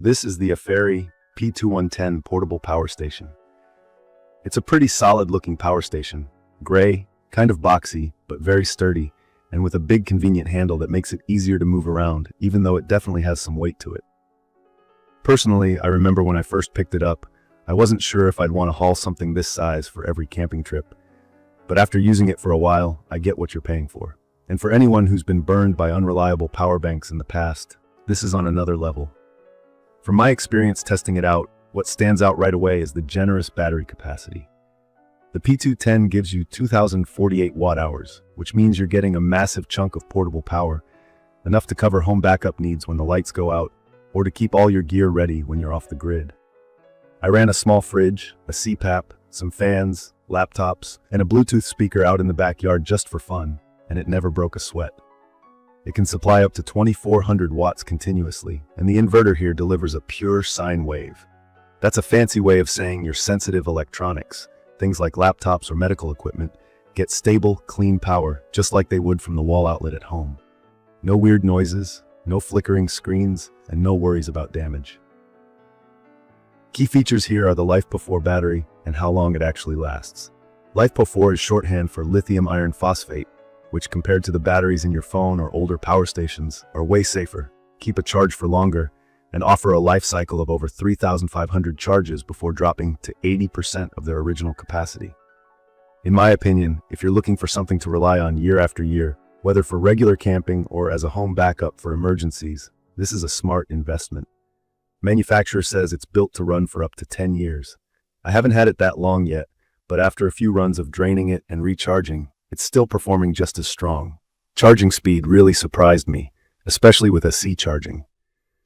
This is the AFERIY P210 portable power station. It's a pretty solid-looking power station, gray, kind of boxy, but very sturdy, and with a big convenient handle that makes it easier to move around, even though it definitely has some weight to it. Personally, I remember when I first picked it up, I wasn't sure if I'd want to haul something this size for every camping trip. But after using it for a while, I get what you're paying for. And for anyone who's been burned by unreliable power banks in the past, this is on another level. From my experience testing it out, what stands out right away is the generous battery capacity. The P210 gives you 2,048 watt-hours, which means you're getting a massive chunk of portable power, enough to cover home backup needs when the lights go out, or to keep all your gear ready when you're off the grid. I ran a small fridge, a CPAP, some fans, laptops, and a Bluetooth speaker out in the backyard just for fun, and it never broke a sweat. It can supply up to 2,400 watts continuously, and the inverter here delivers a pure sine wave. That's a fancy way of saying your sensitive electronics, things like laptops or medical equipment, get stable, clean power, just like they would from the wall outlet at home. No weird noises, no flickering screens, and no worries about damage. Key features here are the LiFePO4 battery and how long it actually lasts. LiFePO4 is shorthand for lithium iron phosphate, which compared to the batteries in your phone or older power stations are way safer, keep a charge for longer, and offer a life cycle of over 3,500 charges before dropping to 80% of their original capacity. In my opinion, if you're looking for something to rely on year after year, whether for regular camping or as a home backup for emergencies, this is a smart investment. Manufacturer says it's built to run for up to 10 years. I haven't had it that long yet, but after a few runs of draining it and recharging, it's still performing just as strong. Charging speed really surprised me, especially with AC charging.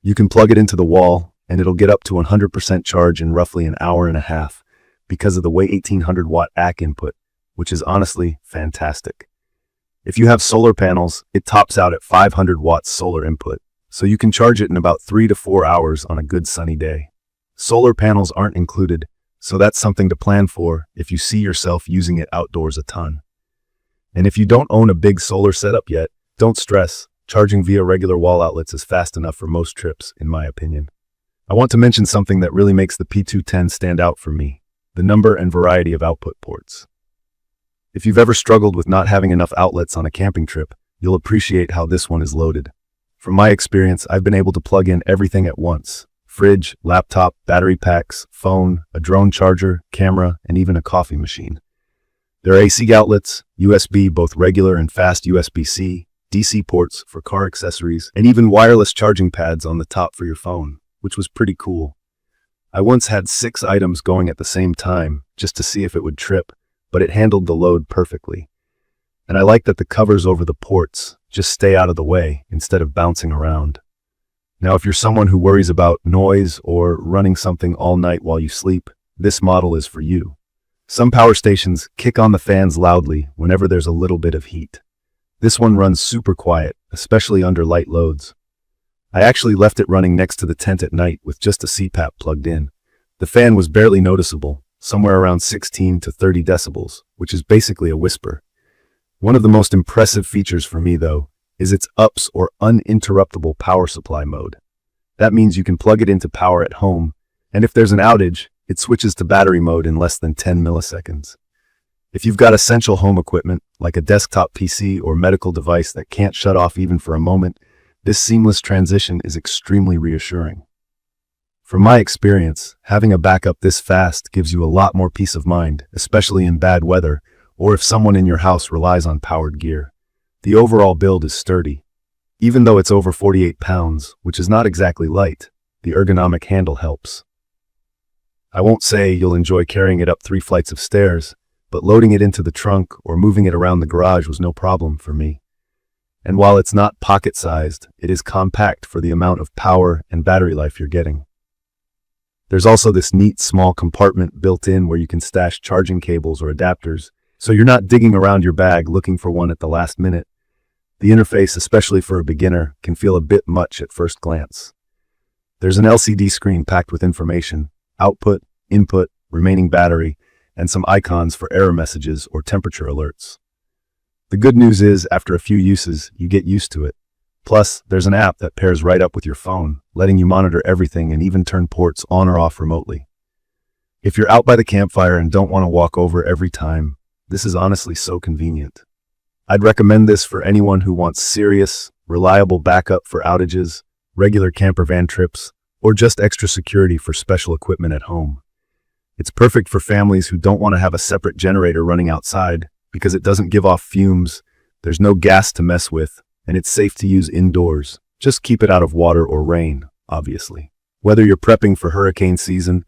You can plug it into the wall, and it'll get up to 100% charge in roughly an hour and a half because of the way 1,800 watt AC input, which is honestly fantastic. If you have solar panels, it tops out at 500 watts solar input, so you can charge it in about 3 to 4 hours on a good sunny day. Solar panels aren't included, so that's something to plan for if you see yourself using it outdoors a ton. And if you don't own a big solar setup yet, don't stress. Charging via regular wall outlets is fast enough for most trips, in my opinion. I want to mention something that really makes the P210 stand out for me: the number and variety of output ports. If you've ever struggled with not having enough outlets on a camping trip, you'll appreciate how this one is loaded. From my experience, I've been able to plug in everything at once: fridge, laptop, battery packs, phone, a drone charger, camera, and even a coffee machine. There are AC outlets, USB, both regular and fast USB-C, DC ports for car accessories, and even wireless charging pads on the top for your phone, which was pretty cool. I once had 6 items going at the same time just to see if it would trip, but it handled the load perfectly. And I like that the covers over the ports just stay out of the way instead of bouncing around. Now, if you're someone who worries about noise or running something all night while you sleep, this model is for you. Some power stations kick on the fans loudly whenever there's a little bit of heat. This one runs super quiet, especially under light loads. I actually left it running next to the tent at night with just a CPAP plugged in. The fan was barely noticeable, somewhere around 16 to 30 decibels, which is basically a whisper. One of the most impressive features for me, though, is its UPS or uninterruptible power supply mode. That means you can plug it into power at home, and if there's an outage, it switches to battery mode in less than 10 milliseconds. If you've got essential home equipment, like a desktop PC or medical device that can't shut off even for a moment, this seamless transition is extremely reassuring. From my experience, having a backup this fast gives you a lot more peace of mind, especially in bad weather, or if someone in your house relies on powered gear. The overall build is sturdy. Even though it's over 48 pounds, which is not exactly light, the ergonomic handle helps. I won't say you'll enjoy carrying it up 3 flights of stairs, but loading it into the trunk or moving it around the garage was no problem for me. And while it's not pocket-sized, it is compact for the amount of power and battery life you're getting. There's also this neat small compartment built in where you can stash charging cables or adapters, so you're not digging around your bag looking for one at the last minute. The interface, especially for a beginner, can feel a bit much at first glance. There's an LCD screen packed with information: output, input, remaining battery, and some icons for error messages or temperature alerts. The good news is, after a few uses, you get used to it. Plus, there's an app that pairs right up with your phone, letting you monitor everything and even turn ports on or off remotely. If you're out by the campfire and don't want to walk over every time, this is honestly so convenient. I'd recommend this for anyone who wants serious, reliable backup for outages, regular camper van trips, or just extra security for special equipment at home. It's perfect for families who don't want to have a separate generator running outside because it doesn't give off fumes, there's no gas to mess with, and it's safe to use indoors. Just keep it out of water or rain, obviously. Whether you're prepping for hurricane season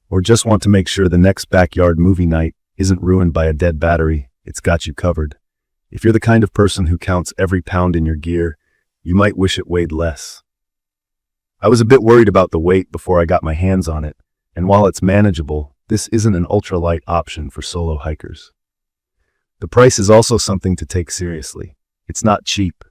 or just want to make sure the next backyard movie night isn't ruined by a dead battery, it's got you covered. If you're the kind of person who counts every pound in your gear, you might wish it weighed less. I was a bit worried about the weight before I got my hands on it, and while it's manageable, this isn't an ultralight option for solo hikers. The price is also something to take seriously. It's not cheap,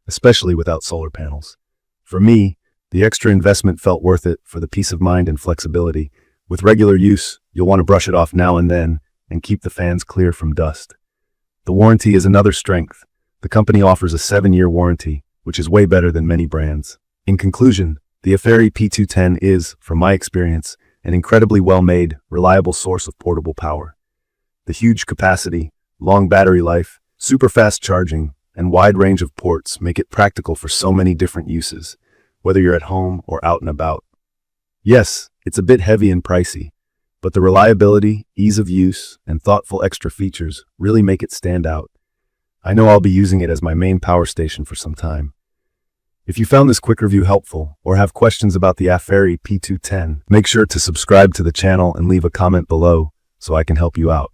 especially without solar panels. For me, the extra investment felt worth it for the peace of mind and flexibility. With regular use, you'll want to brush it off now and then and keep the fans clear from dust. The warranty is another strength. The company offers a 7-year warranty, which is way better than many brands. In conclusion, the AFERY P210 is, from my experience, an incredibly well-made, reliable source of portable power. The huge capacity, long battery life, super fast charging, and wide range of ports make it practical for so many different uses, whether you're at home or out and about. Yes, it's a bit heavy and pricey, but the reliability, ease of use, and thoughtful extra features really make it stand out. I know I'll be using it as my main power station for some time. If you found this quick review helpful or have questions about the AFERY P210, make sure to subscribe to the channel and leave a comment below so I can help you out.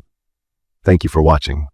Thank you for watching.